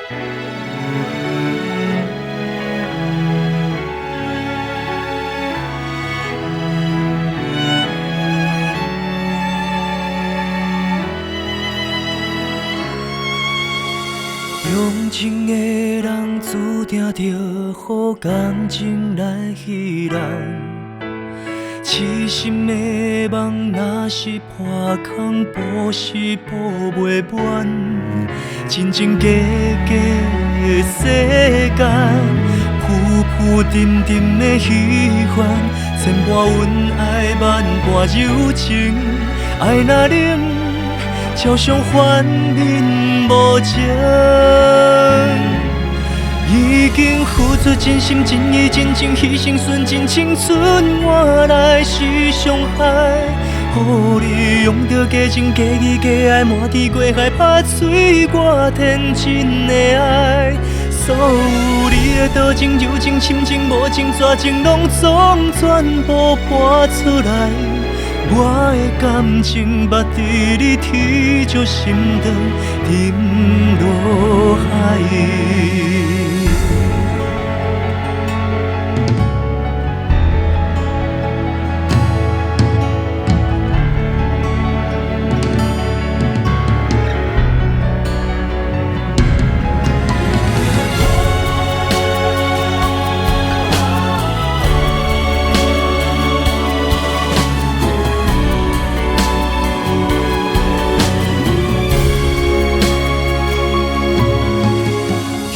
用情的人注定着予感情来戏人，痴心的梦若是破空，补是补袂完。真真假假的世间，浮浮沉沉的虚幻，千般恩爱，万般柔情，爱若冷，照常反面无情。已经付出真心真意真情，牺牲纯真青春换来是伤害。予你用着假情假意假爱，满地过海拍碎我天真的爱。所有你的多情柔情深情无情绝情，拢总全部搬出来。我的感情捌伫你天石心肠沉落海。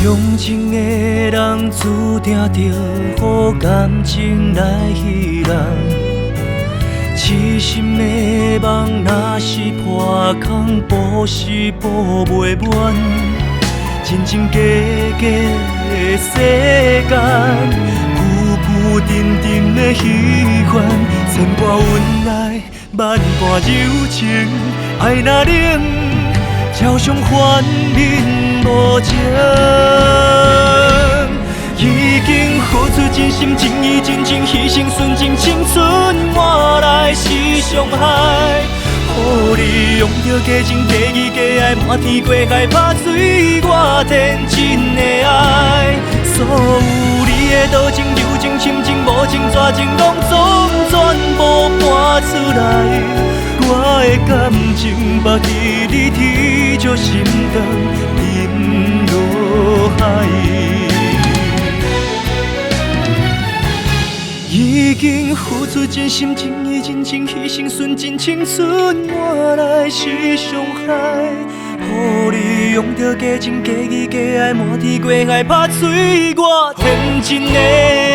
用情的人注定着予感情来戏人，痴心的梦若是破空，补是补袂完。真真假假的世间，浮浮沉沉的虚幻，千般恩爱，万般柔情，爱若冷，照常反面无情。已经付出真心真意真情，牺牲纯真青春换来是伤害。予你用着假情假意假爱，满天过海拍碎我天真的爱。所有你的多情柔情深情无情绝情，拢总全部搬出来。我的感情捌伫你天石心肠沉落海。已经付出真心真意真情，牺牲纯真青春换来是伤害。予你用着假情假意假爱，满天过海拍碎我天真的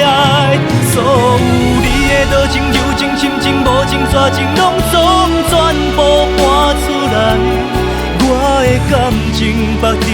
爱。所有你的多情柔情深情无情绝情，拢总全部搬出来。我的感情捌伫